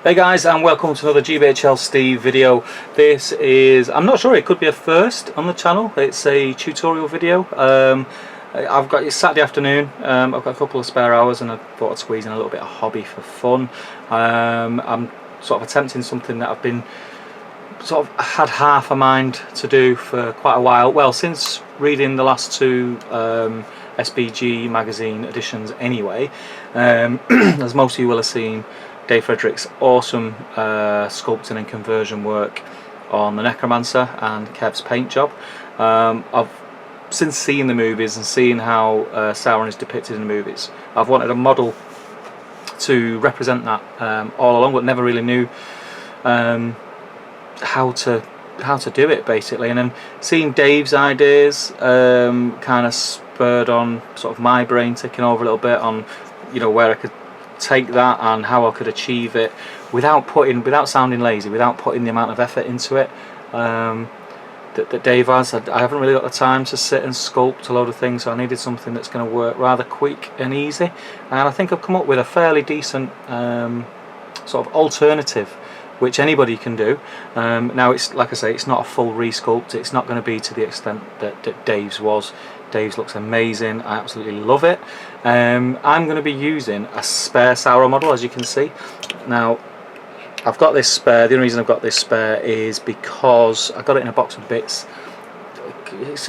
Hey guys, and welcome to another GBHL Steve video. This is, I'm not sure, it could be a first on the channel. It's a tutorial video. It's Saturday afternoon. I've got a couple of spare hours and I thought I'd squeeze in a little bit of hobby for fun. I'm sort of attempting something that I've been sort of had half a mind to do for quite a while. Well, since reading the last two SBG magazine editions anyway. As most of you will have seen, Dave Fredericks' awesome sculpting and conversion work on the Necromancer and Kev's paint job. I've since seeing the movies and seeing how Sauron is depicted in the movies, I've wanted a model to represent that all along, but never really knew how to do it basically. And then seeing Dave's ideas kind of spurred on sort of my brain ticking over a little bit on, you know, where I could take that and how I could achieve it without sounding lazy, without putting the amount of effort into it that Dave has. I haven't really got the time to sit and sculpt a load of things, so I needed something that's going to work rather quick and easy, and I think I've come up with a fairly decent sort of alternative which anybody can do. Now, it's like I say, it's not a full resculpt. It's not going to be to the extent that Dave's was. Dave's looks amazing. I absolutely love it. I'm going to be using a spare Sauron model, as you can see. Now, I've got this spare. The only reason I've got this spare is because I got it in a box of bits.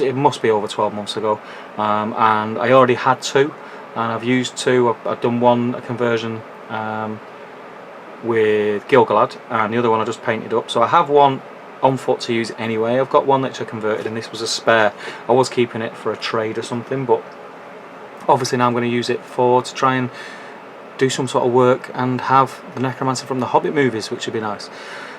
It must be over 12 months ago, and I already had two, and I've used two. I've done one, a conversion with Gilgalad, and the other one I just painted up. So I have one on foot to use anyway. I've got one that I converted, and this was a spare. I was keeping it for a trade or something, but obviously now I'm going to use it to try and do some sort of work and have the Necromancer from the Hobbit movies, which would be nice.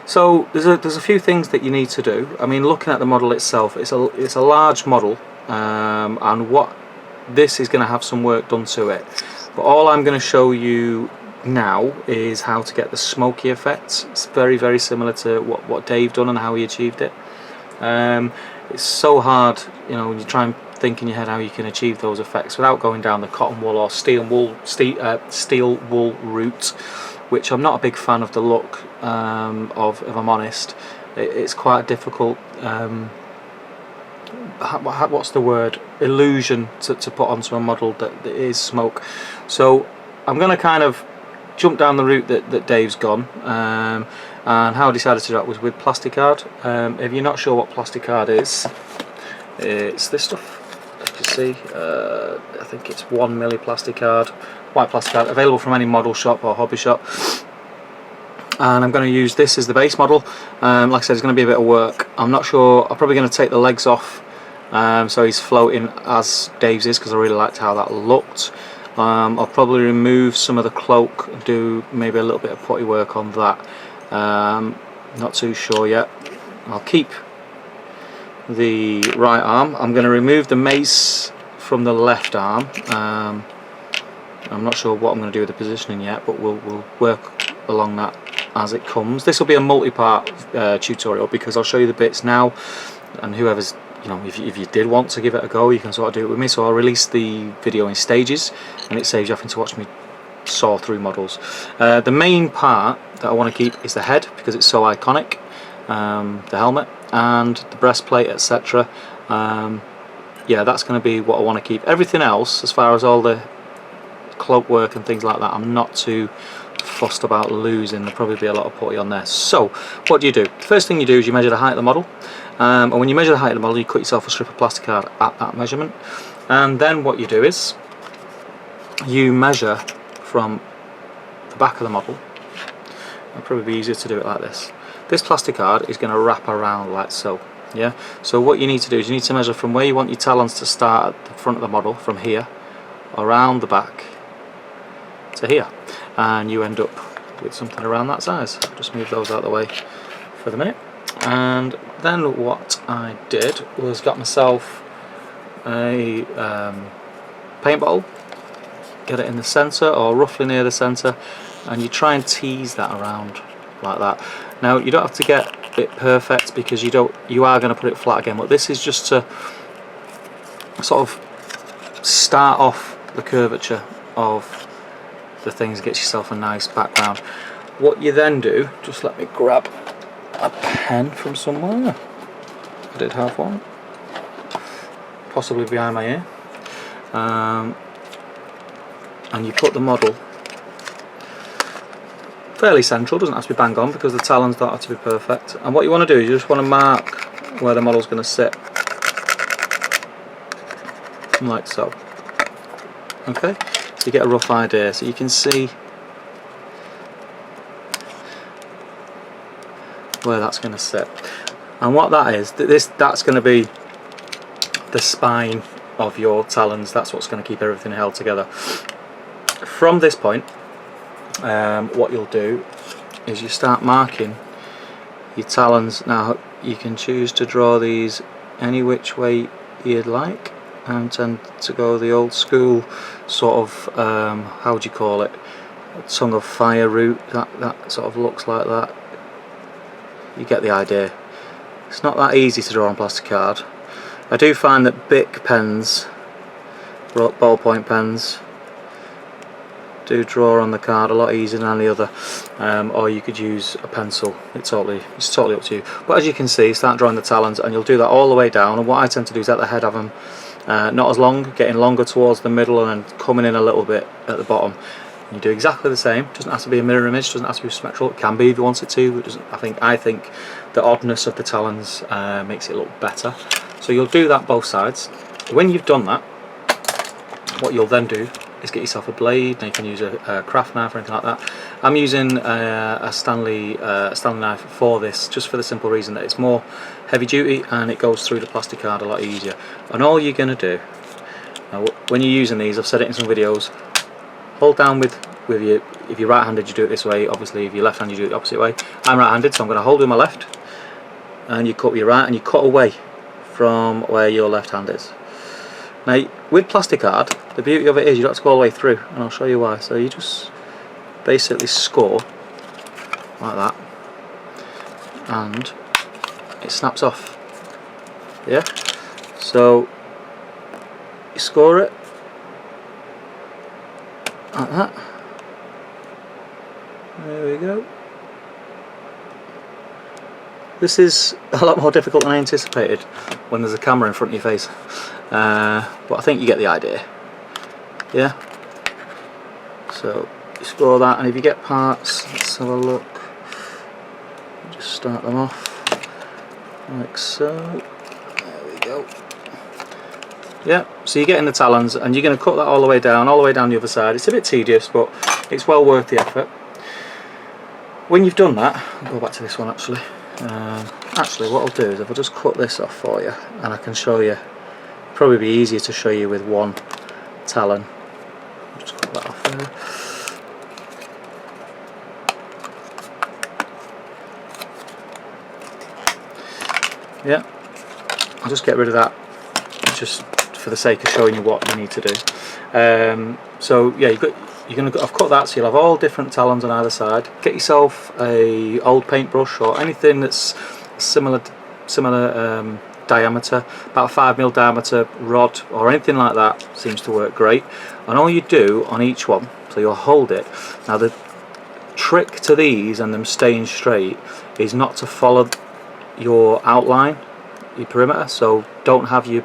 So there's a few things that you need to do. I mean, looking at the model itself, it's a large model, and what this is going to have some work done to it. But all I'm going to show you now is how to get the smoky effects. It's very, very similar to what Dave done and how he achieved it. It's so hard, you know, when you try and think in your head how you can achieve those effects without going down the cotton wool or steel wool route, which I'm not a big fan of the look of, if I'm honest. It's quite a difficult what's the word, illusion to put onto a model that is smoke. So I'm going to kind of jump down the route that Dave's gone, and how I decided to do that was with plasticard. If you're not sure what plasticard is, it's this stuff. As you can see, I think it's 1mm plasticard, white plasticard, available from any model shop or hobby shop. And I'm going to use this as the base model. Like I said, it's going to be a bit of work. I'm not sure. I'm probably going to take the legs off, so he's floating as Dave's is, because I really liked how that looked. I'll probably remove some of the cloak and do maybe a little bit of putty work on that. Not too sure yet. I'll keep the right arm. I'm going to remove the mace from the left arm. I'm not sure what I'm going to do with the positioning yet, but we'll work along that as it comes. This will be a multi-part tutorial, because I'll show you the bits now, and whoever's, you know, if you did want to give it a go, you can sort of do it with me. So I'll release the video in stages, and it saves you having to watch me saw through models. The main part that I want to keep is the head, because it's so iconic, the helmet and the breastplate, etc. Yeah, that's going to be what I want to keep. Everything else, as far as all the cloak work and things like that, I'm not too fussed about losing. There'll probably be a lot of putty on there. So what do? First thing you do is you measure the height of the model, and when you measure the height of the model, you cut yourself a strip of plasticard at that measurement, and then what you do is you measure from the back of the model. It'll probably be easier to do it like this. This plasticard is going to wrap around like so. Yeah. So what you need to do is you need to measure from where you want your talons to start at the front of the model, from here around the back to here, and you end up with something around that size. I'll just move those out of the way for the minute. And then what I did was got myself a paint bottle, get it in the centre or roughly near the centre, and you try and tease that around like that. Now, you don't have to get it perfect, because you are going to put it flat again, but this is just to sort of start off the curvature of the things, get yourself a nice background. What you then do, just let me grab a pen from somewhere. I did have one, possibly behind my ear, and you put the model fairly central, doesn't have to be bang on because the talons don't have to be perfect. And what you want to do is you just want to mark where the model's going to sit, like so. Okay, so you get a rough idea, so you can see where that's going to sit. And what that is, that's going to be the spine of your talons. That's what's going to keep everything held together. From this point, what you'll do is you start marking your talons. Now you can choose to draw these any which way you'd like. I tend to go the old school sort of, how would you call it, tongue of fire route. That sort of looks like that. You get the idea. It's not that easy to draw on plastic card. I do find that Bic pens, ballpoint pens, do draw on the card a lot easier than any other, or you could use a pencil. It's totally up to you. But as you can see, start drawing the talons, and you'll do that all the way down. And what I tend to do is at the head have them not as long, getting longer towards the middle, and then coming in a little bit at the bottom. You do exactly the same. Doesn't have to be a mirror image, doesn't have to be symmetrical. It can be if you want it to, but doesn't. I think the oddness of the talons makes it look better. So you'll do that both sides. When you've done that, what you'll then do is get yourself a blade. Now you can use a craft knife or anything like that. I'm using a Stanley knife for this, just for the simple reason that it's more heavy duty and it goes through the plastic card a lot easier. And all you're going to do, now when you're using these, I've said it in some videos, hold down with your, if you're right-handed you do it this way, obviously if you're left-handed you do it the opposite way. I'm right-handed, so I'm going to hold with my left, and you cut with your right, and you cut away from where your left hand is. Now with plastic card, the beauty of it is you don't have to go all the way through, and I'll show you why. So you just basically score like that, and it snaps off. Yeah, so you score it like that. There we go. This is a lot more difficult than I anticipated when there's a camera in front of your face, but I think you get the idea. Yeah, so you score that, and if you get parts, let's have a look, just start them off like so. There we go. Yeah, so you're getting the talons, and you're going to cut that all the way down the other side. It's a bit tedious, but it's well worth the effort. When you've done that, I'll go back to this one actually. Actually, what I'll do is if I just cut this off for you, and I can show you, probably be easier to show you with one talon. I'll just cut that off there. Yeah, I'll just get rid of that, just for the sake of showing you what you need to do. So yeah, I've cut that, so you'll have all different talons on either side. Get yourself a old paintbrush or anything that's similar diameter, about a 5mm diameter rod or anything like that seems to work great. And all you do on each one, so you'll hold it. Now the trick to these and them staying straight is not to follow your outline, your perimeter. So don't have your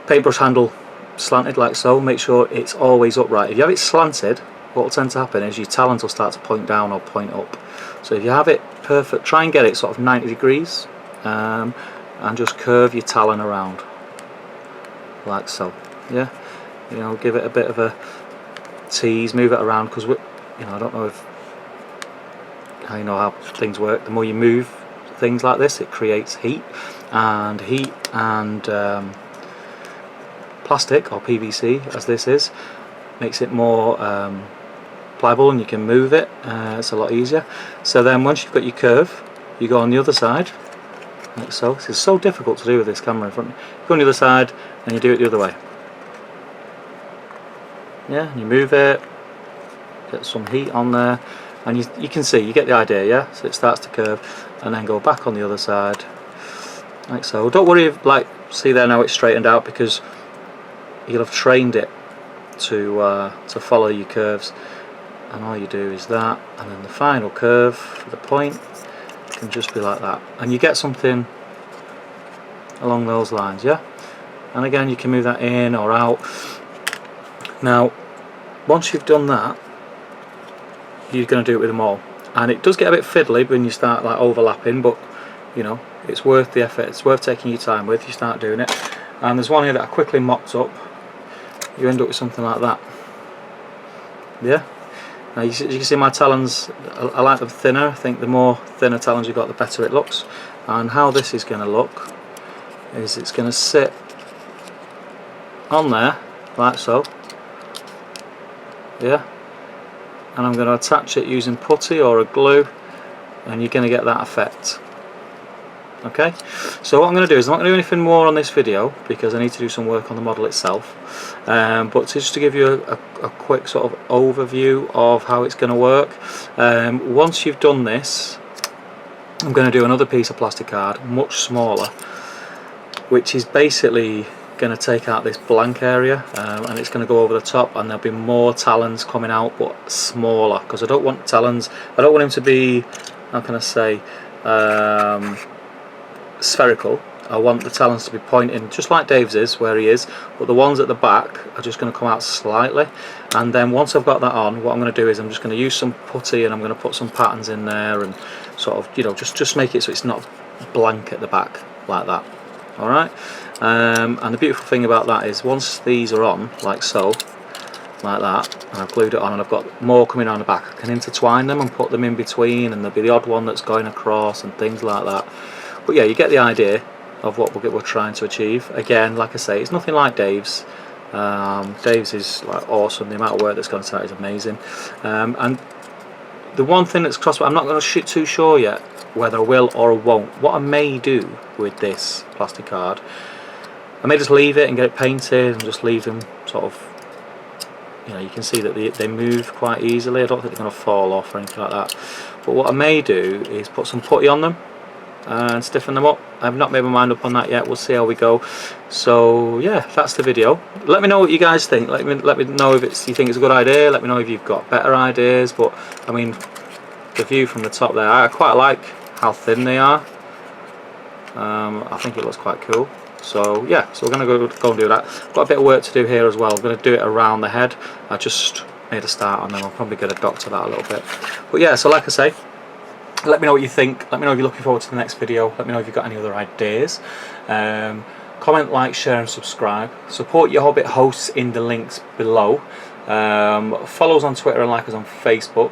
paintbrush handle slanted like so. Make sure it's always upright. If you have it slanted, what will tend to happen is your talons will start to point down or point up. So if you have it perfect, try and get it sort of 90 degrees, and just curve your talon around like so. Yeah, you know, give it a bit of a tease, move it around, because I don't know how you know how things work. The more you move things like this, it creates heat and plastic or PVC, as this is, makes it more pliable, and you can move it. It's a lot easier. So then once you've got your curve, you go on the other side like so. This is so difficult to do with this camera in front. You go on the other side and you do it the other way. Yeah, and you move it, get some heat on there, and you can see, you get the idea. Yeah, so it starts to curve, and then go back on the other side like so. Don't worry if, like, see there now it's straightened out, because you'll have trained it to follow your curves. and all you do is that, and then the final curve for the point can just be like that, and you get something along those lines, yeah. And again, you can move that in or out. Now once you've done that, you're going to do it with them all, and it does get a bit fiddly when you start like overlapping, but you know, it's worth the effort, it's worth taking your time with. You start doing it, and there's one here that I quickly mocked up. You end up with something like that, yeah. Now you can see my talons, I like them thinner. I think the more thinner talons you've got, the better it looks. And how this is going to look is it's going to sit on there like so, yeah, and I'm going to attach it using putty or a glue, and you're going to get that effect. Okay, so what I'm going to do is I'm not going to do anything more on this video because I need to do some work on the model itself, but just to give you a quick sort of overview of how it's going to work. Once you've done this, I'm going to do another piece of plastic card, much smaller, which is basically going to take out this blank area, and it's going to go over the top, and there'll be more talons coming out but smaller, because I don't want talons, I don't want them to be, how can I say, spherical. I want the talons to be pointing just like Dave's is, where he is, but the ones at the back are just going to come out slightly. And then once I've got that on, what I'm going to do is I'm just going to use some putty, and I'm going to put some patterns in there, and sort of, you know, just make it so it's not blank at the back like that. Alright, and the beautiful thing about that is once these are on, like so, like that, and I've glued it on and I've got more coming on the back, I can intertwine them and put them in between, and there'll be the odd one that's going across and things like that. But yeah, you get the idea of what we're trying to achieve. Again, like I say, it's nothing like Dave's. Dave's is like awesome. The amount of work that's gone into that is amazing. And the one thing that's crossed, I'm not going to too sure yet whether I will or I won't. What I may do with this plastic card, I may just leave it and get it painted and just leave them sort of, you know, you can see that they move quite easily. I don't think they're going to fall off or anything like that. But what I may do is put some putty on them and stiffen them up. I've not made my mind up on that yet. We'll see how we go. So yeah, that's the video. Let me know what you guys think. Let me know if you think it's a good idea. Let me know if you've got better ideas. But I mean, the view from the top there, I quite like how thin they are. I think it looks quite cool. So yeah, so we're going to go and do that. Got a bit of work to do here as well. I'm going to do it around the head. I just made a start on them. I'll probably get a doctor that a little bit. But yeah, so like I say, let me know what you think. Let me know if you're looking forward to the next video. Let me know if you've got any other ideas. Comment, like, share and subscribe. Support your Hobbit hosts in the links below. Follow us on Twitter and like us on Facebook.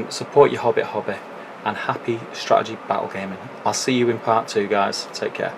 Support your Hobbit hobby. And happy strategy battle gaming. I'll see you in part 2, guys. Take care.